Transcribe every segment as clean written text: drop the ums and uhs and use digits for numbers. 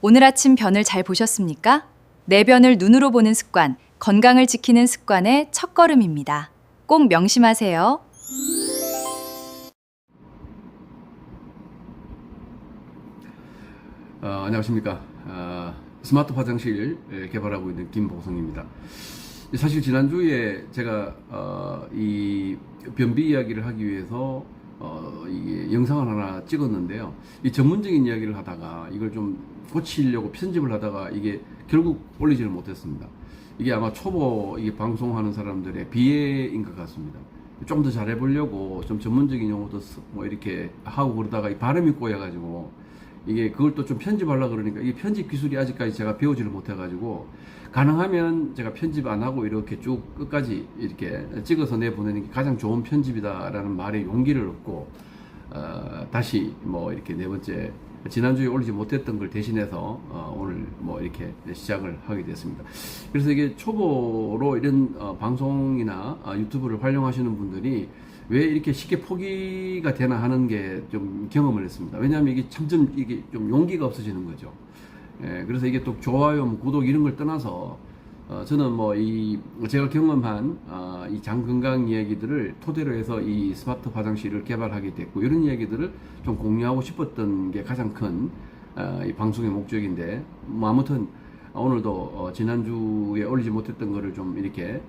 오늘 아침 변을 잘 보셨습니까? 내 변을 눈으로 보는 습관, 건강을 지키는 습관의 첫걸음입니다. 꼭 명심하세요. 안녕하십니까. 스마트 화장실 개발하고 있는 김보성입니다. 사실 지난주에 제가 이 변비 이야기를 하기 위해서 이게 영상을 하나 찍었는데요. 이 전문적인 이야기를 하다가 이걸 좀 고치려고 편집을 하다가 이게 결국 올리지를 못했습니다. 이게 아마 초보 이게 방송하는 사람들의 비애인 것 같습니다. 좀 더 잘해보려고 좀 전문적인 용어도 뭐 이렇게 하고 그러다가 이 발음이 꼬여가지고 이게 그걸 또 좀 편집하려고 그러니까 이게 편집 기술이 아직까지 제가 배우지를 못해가지고 가능하면 제가 편집 안 하고 이렇게 쭉 끝까지 이렇게 찍어서 내보내는 게 가장 좋은 편집이다라는 말에 용기를 얻고 다시 뭐 이렇게 네 번째 지난주에 올리지 못했던 걸 대신해서 오늘 뭐 이렇게 시작을 하게 됐습니다. 그래서 이게 초보로 이런 방송이나 유튜브를 활용하시는 분들이 왜 이렇게 쉽게 포기가 되나 하는 게 좀 경험을 했습니다. 왜냐하면 이게 점점 이게 좀 용기가 없어지는 거죠. 그래서 이게 또 좋아요, 뭐 구독 이런 걸 떠나서 저는 뭐 이 제가 경험한 이 장 건강 이야기들을 토대로 해서 이 스마트 화장실을 개발하게 됐고 이런 이야기들을 좀 공유하고 싶었던 게 가장 큰 이 방송의 목적인데 뭐 아무튼 오늘도 지난주에 올리지 못했던 거를 좀 이렇게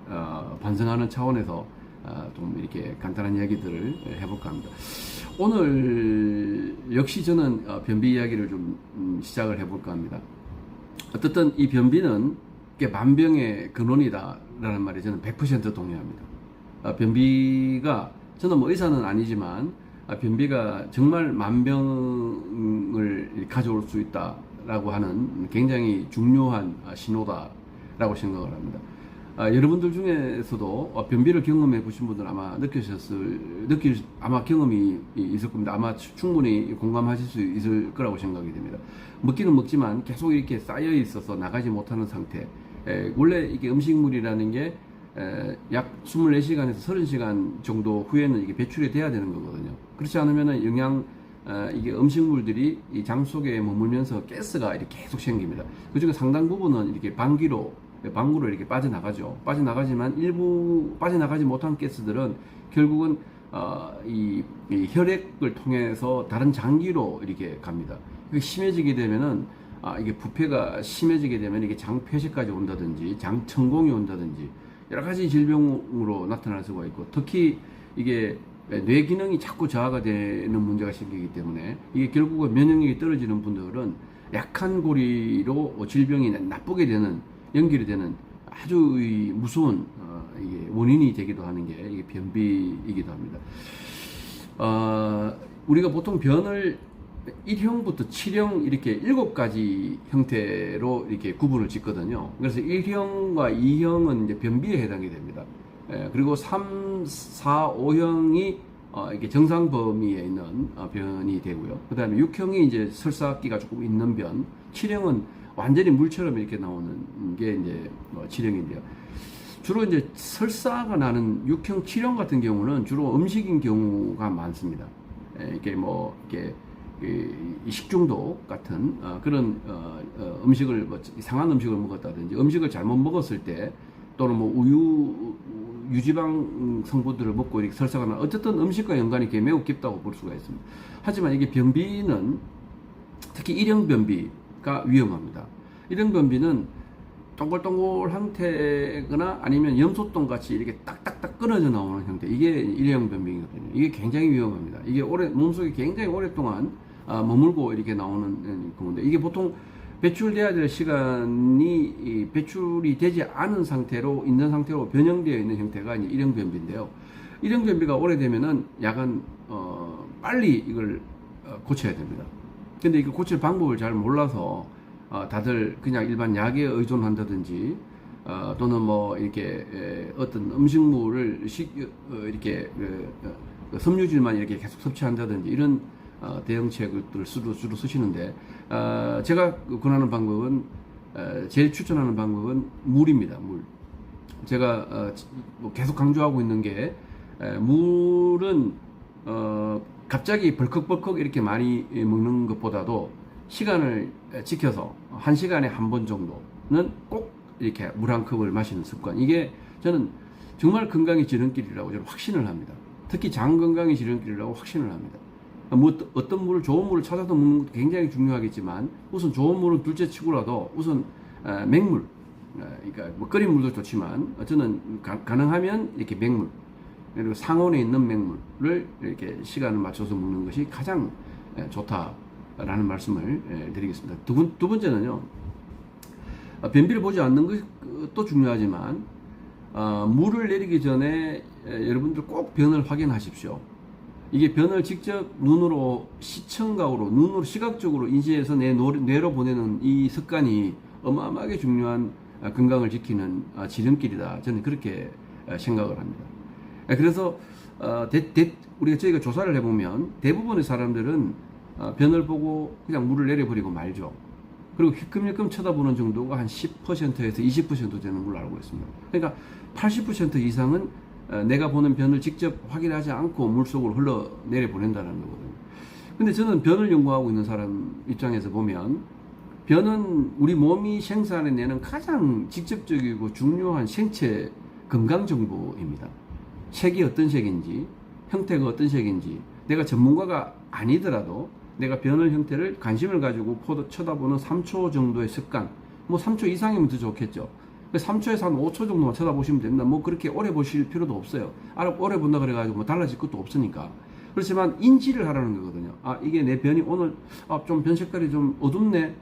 반성하는 차원에서 좀 이렇게 간단한 이야기들을 해볼까 합니다. 오늘 역시 저는 변비 이야기를 좀 시작을 해볼까 합니다. 어쨌든 이 변비는 만병의 근원이다라는 말에 저는 100% 동의합니다. 변비가 저는 뭐 의사는 아니지만 변비가 정말 만병을 가져올 수 있다라고 하는 굉장히 중요한 신호다라고 생각을 합니다. 여러분들 중에서도 변비를 경험해 보신 분들 아마 아마 경험이 있을 겁니다. 아마 충분히 공감하실 수 있을 거라고 생각이 됩니다. 먹기는 먹지만 계속 이렇게 쌓여 있어서 나가지 못하는 상태. 원래 이게 음식물이라는 게 약 24시간에서 30시간 정도 후에는 이게 배출이 돼야 되는 거거든요. 그렇지 않으면은 이게 음식물들이 이 장 속에 머물면서 가스가 이렇게 계속 생깁니다. 그 중에 상당 부분은 이렇게 방구로 이렇게 빠져나가죠. 빠져나가지만 일부 빠져나가지 못한 가스들은 결국은 이 혈액을 통해서 다른 장기로 이렇게 갑니다. 그게 심해지게 되면은 이게 부패가 심해지게 되면 이게 장폐색까지 온다든지 장천공이 온다든지 여러 가지 질병으로 나타날 수가 있고 특히 이게 뇌 기능이 자꾸 저하가 되는 문제가 생기기 때문에 이게 결국은 면역력이 떨어지는 분들은 약한 고리로 질병이 나쁘게 되는 연결이 되는 아주 무서운 이게 원인이 되기도 하는 게 이게 변비이기도 합니다. 우리가 보통 변을 1형부터 7형 이렇게 7가지 형태로 이렇게 구분을 짓거든요. 그래서 1형과 2형은 이제 변비에 해당이 됩니다. 그리고 3, 4, 5형이 이게 정상 범위에 있는 변이 되고요. 그 다음에 6형이 이제 설사기가 조금 있는 변, 7형은 완전히 물처럼 이렇게 나오는 게 이제 7형인데요. 주로 이제 설사가 나는 6형, 7형 같은 경우는 주로 음식인 경우가 많습니다. 이게 뭐 이렇게 식중독 같은 그런 음식을 뭐 이상한 음식을 먹었다든지 음식을 잘못 먹었을 때 또는 뭐 유지방 성분들을 먹고 이렇게 설사가 나 어쨌든 음식과 연관이 매우 깊다고 볼 수가 있습니다. 하지만 이게 변비는 특히 일형 변비가 위험합니다. 일형 변비는 동글동글 형태거나 아니면 염소똥 같이 이렇게 딱딱딱 끊어져 나오는 형태, 이게 일형 변비거든요. 이게 굉장히 위험합니다. 이게 몸속에 굉장히 오랫동안 머물고 이렇게 나오는 건데 이게 보통 배출돼야 될 시간이 배출이 되지 않은 상태로 있는 상태로 변형되어 있는 형태가 이제 일형 변비인데요. 일형 변비가 오래되면은 약간 빨리 이걸 고쳐야 됩니다. 근데 이거 고칠 방법을 잘 몰라서 다들 그냥 일반 약에 의존한다든지 또는 뭐 이렇게 어떤 음식물을 이렇게 섬유질만 이렇게 계속 섭취한다든지 이런 대응책을 주로 쓰시는데 제가 권하는 방법은 제일 추천하는 방법은 물입니다. 물. 제가 계속 강조하고 있는 게 물은 갑자기 벌컥벌컥 이렇게 많이 먹는 것보다도 시간을 지켜서 1시간에 한 번 정도는 꼭 이렇게 물 한 컵을 마시는 습관. 이게 저는 정말 건강의 지름길이라고 저는 확신을 합니다. 특히 장 건강의 지름길이라고 확신을 합니다. 뭐 어떤 물을, 좋은 물을 찾아서 먹는 것도 굉장히 중요하겠지만 우선 좋은 물은 둘째 치고라도 우선 맹물, 그러니까 뭐 끓인 물도 좋지만 저는 가능하면 이렇게 맹물, 그리고 상온에 있는 맹물을 이렇게 시간을 맞춰서 먹는 것이 가장 좋다라는 말씀을 드리겠습니다. 두 번째는요, 변비를 보지 않는 것도 중요하지만 물을 내리기 전에 여러분들 꼭 변을 확인하십시오. 이게 변을 직접 눈으로, 시청각으로, 눈으로 시각적으로 인지해서 내 뇌로 보내는 이 습관이 어마어마하게 중요한 건강을 지키는 지름길이다. 저는 그렇게 생각을 합니다. 그래서 저희가 조사를 해보면 대부분의 사람들은 변을 보고 그냥 물을 내려버리고 말죠. 그리고 힐끔힐끔 쳐다보는 정도가 한 10%에서 20% 되는 걸로 알고 있습니다. 그러니까 80% 이상은 내가 보는 변을 직접 확인하지 않고 물속으로 흘러내려 보낸다는 거거든요. 근데 저는 변을 연구하고 있는 사람 입장에서 보면 변은 우리 몸이 생산해내는 가장 직접적이고 중요한 생체 건강 정보입니다. 색이 어떤 색인지, 형태가 어떤 색인지, 내가 전문가가 아니더라도 내가 변을 형태를 관심을 가지고 쳐다보는 3초 정도의 습관, 뭐 3초 이상이면 더 좋겠죠. 3초에서 한 5초 정도만 쳐다보시면 됩니다. 뭐 그렇게 오래 보실 필요도 없어요. 오래 본다 그래가지고 뭐 달라질 것도 없으니까. 그렇지만 인지를 하라는 거거든요. 아, 이게 내 변이 오늘 좀 변 색깔이 좀 어둡네.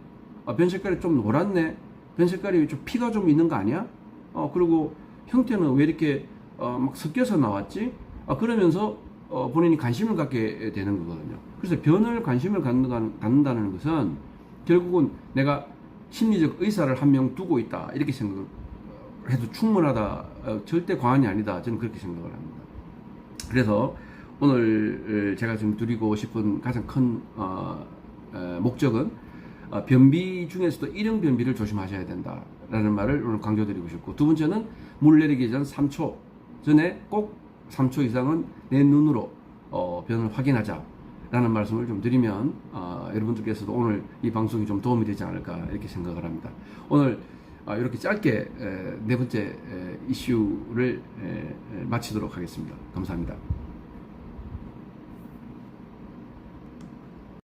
변 색깔이 좀 노랗네. 변 색깔이 좀 피가 좀 있는 거 아니야? 그리고 형태는 왜 이렇게 막 섞여서 나왔지? 그러면서 본인이 관심을 갖게 되는 거거든요. 그래서 변을 관심을 갖는다는 것은 결국은 내가 심리적 의사를 한 명 두고 있다, 이렇게 생각을 해도 충분하다, 절대 과언이 아니다, 저는 그렇게 생각을 합니다. 그래서 오늘 제가 좀 드리고 싶은 가장 큰 목적은 변비 중에서도 일형 변비를 조심하셔야 된다라는 말을 오늘 강조드리고 싶고, 두 번째는 물 내리기 전 3초 전에 꼭 3초 이상은 내 눈으로 변을 확인하자 라는 말씀을 좀 드리면 여러분들께서도 오늘 이 방송이 좀 도움이 되지 않을까, 이렇게 생각을 합니다. 오늘 이렇게 짧게 네 번째 이슈를 마치도록 하겠습니다. 감사합니다.